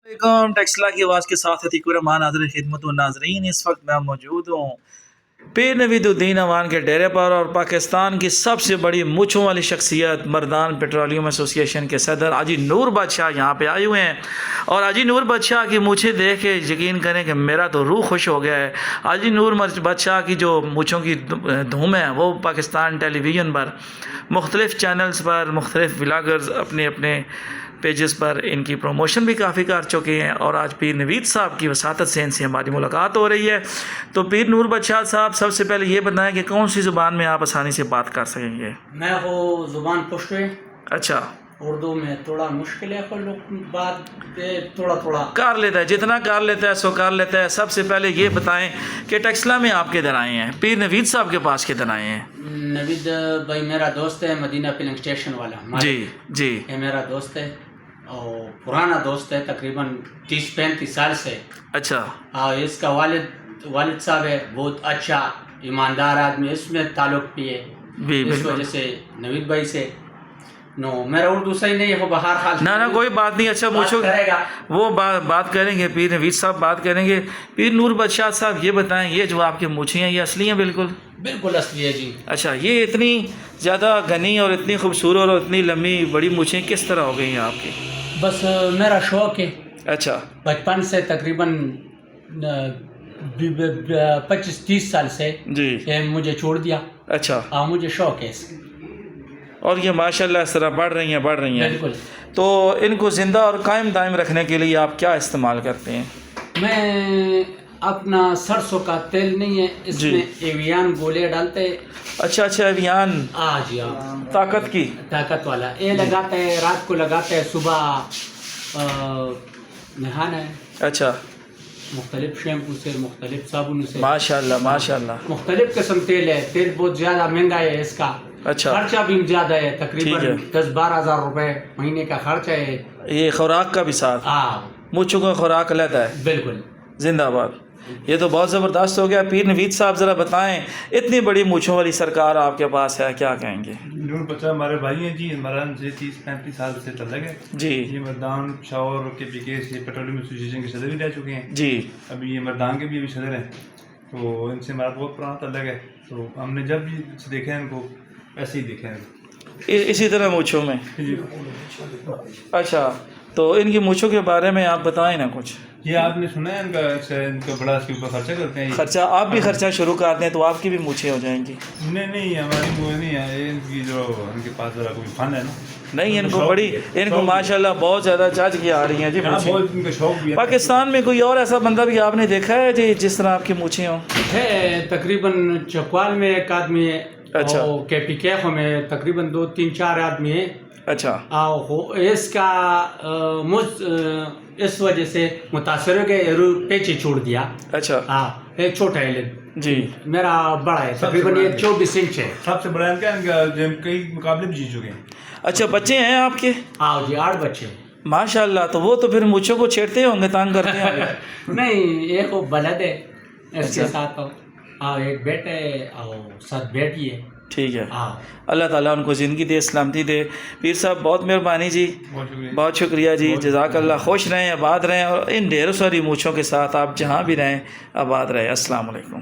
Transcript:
ٹیکسلا کی آواز کے ساتھ عتیق الرحمان حاضر خدمت و ناظرین، اس وقت میں موجود ہوں پیر نوید الدین اوان کے ڈیرے پر، اور پاکستان کی سب سے بڑی مونچھوں والی شخصیت مردان پیٹرولیم ایسوسی ایشن کے صدر حاجی نور بادشاہ یہاں پہ آئے ہوئے ہیں، اور حاجی نور بادشاہ کی مونچھیں دیکھ کے یقین کریں کہ میرا تو روح خوش ہو گیا ہے۔ حاجی نور بادشاہ کی جو مونچھوں کی دھوم ہے وہ پاکستان ٹیلی ویژن پر مختلف چینلز پر مختلف ولاگرز اپنے اپنے پیجز پر ان کی پروموشن بھی کافی کر چکے ہیں، اور آج پیر نوید صاحب کی وساطت سے ان سے ہماری ملاقات ہو رہی ہے۔ تو پیر نور بادشاہ صاحب، سب سے پہلے یہ بتائیں کہ کون سی زبان میں آپ آسانی سے بات کر سکیں گے؟ میں وہ زبان پشتو ہے، اچھا، اردو میں تھوڑا مشکل ہے، پر لوگ بات تھوڑا کر لیتا ہے، جتنا کر لیتا ہے سو کر لیتا ہے۔ سب سے پہلے یہ بتائیں کہ ٹیکسلا میں آپ کدھر آئے ہیں، پیر نوید صاحب کے پاس کدھر آئے ہیں؟ نوید بھائی میرا دوست ہے، مدینہ فلنگ اسٹیشن والا، جی جی، یہ میرا دوست ہے اور پرانا دوست ہے، تقریباً 30-35 سال سے۔ اچھا، اور اس کا والد صاحب ہے، بہت اچھا ایماندار آدمی، اس میں تعلق بھی ہے، اس وجہ سے نوید بھائی سے میرا اردو صحیح نہیں ہے، وہ بہار حال نہ کوئی بات نہیں، اچھا پوچھو، کرے گا وہ بات کریں گے، پیر نوید صاحب بات کریں گے۔ پیر نور بادشاہ صاحب یہ بتائیں، یہ جو آپ کی مونچھیں ہیں یہ اصلی ہیں؟ بالکل اصلی ہے جی۔ اچھا، یہ اتنی زیادہ گھنی اور اتنی خوبصورت اور اتنی لمبی بڑی مونچھیں کس طرح ہو گئی ہیں آپ کی؟ بس میرا شوق ہے، اچھا، بچپن سے تقریباً 25-30 سال سے جی، یہ مجھے چھوڑ دیا۔ اچھا، ہاں، مجھے شوق ہے اس کا، اور یہ ماشاءاللہ اس طرح بڑھ رہی ہیں بالکل۔ تو ان کو زندہ اور قائم دائم رکھنے کے لیے آپ کیا استعمال کرتے ہیں؟ میں اپنا سرسوں کا تیل نہیں ہے، اس جی، میں ایویان گولے ڈالتے۔ اچھا ایویان جی ہاں، طاقت والا یہ لگاتا ہے، رات کو لگاتا ہے، صبح نہانا ہے۔ اچھا، مختلف شیمپو سے، مختلف صابن سے، ماشاءاللہ ماشاءاللہ، مختلف قسم تیل ہے، تیل بہت زیادہ مہنگا ہے اس کا، اچھا، خرچہ بھی زیادہ ہے، ٹھیک تقریباً ہے، 10-12 ہزار روپے مہینے کا خرچہ ہے۔ یہ خوراک کا بھی ساتھ، مونچھوں کا خوراک لیتا ہے، بالکل، زندہ باد، یہ تو بہت زبردست ہو گیا۔ پیر نوید صاحب ذرا بتائیں، اتنی بڑی مونچھوں والی سرکار آپ کے پاس ہے، کیا کہیں گے؟ نور بادشاہ ہمارے بھائی ہیں جی، مردان سے 30-35 سال سے تعلق ہے جی، یہ مردان پشاور کے پی کے سے پیٹرولیم ایسوسی ایشن کے صدر بھی رہ چکے ہیں جی، ابھی یہ مردان کے بھی ابھی صدر ہیں، تو ان سے ہمارا بہت پرانا تعلق ہے، تو ہم نے جب بھی دیکھا ہے ان کو ایسے ہی دیکھا ہے اسی طرح مونچھوں میں۔ جی۔ اچھا، تو ان کی مونچھوں کے بارے میں آپ بتائیں نا کچھ۔ یہ آپ نے سنا ہے ان کا بڑا اس کے اوپر خرچہ کرتے ہیں؟ خرچہ آپ بھی خرچہ شروع کر دیں تو آپ کی بھی مونچھیں ہو جائیں گی؟ نہیں ہماری وہ نہیں ہے، ان کی جو ان کے پاس ذرا کوئی فن ہے نا، نہیں، ان کو ماشاءاللہ بہت زیادہ چاچ کی آ رہی ہیں جی مونچھیں۔ بہت ان کا شوق بھی ہے۔ پاکستان میں کوئی اور ایسا بندہ بھی آپ نے دیکھا ہے جی جس طرح آپ کی مونچھیں ہوں؟ ہے تقریباً چکوال میں ایک آدمی ہے، اچھا، اور کے پی کے میں تقریباً 2-3-4 آدمی ہیں۔ اچھا، اس کا اس وجہ سے متاثر ہو گئے، پیچھے چھوڑ دیا۔ اچھا، یہ چھوٹا ہے جی، میرا بڑا ہے، تقریباً یہ 24 انچ ہے۔ سب سے بڑا ان کا کئی مقابلے بھی جیت چکے ہیں۔ اچھا، بچے ہیں آپ کے؟ جی 8 بچے۔ ماشاءاللہ، تو وہ تو پھر مونچھوں کو چھیڑتے ہوں گے، تانگ کرتے ہوں گے؟ نہیں، ایک وہ بلد ہے اس کے ساتھ، ایک بیٹا ہے اور 7 بیٹی ہے۔ ٹھیک ہے، اللہ تعالیٰ ان کو زندگی دے، سلامتی دے۔ پیر صاحب بہت مہربانی جی، بہت شکریہ جی، جزاک اللہ، خوش رہیں، آباد رہیں، اور ان ڈھیر ساری مونچھوں کے ساتھ آپ جہاں بھی رہیں آباد رہیں۔ السلام علیکم۔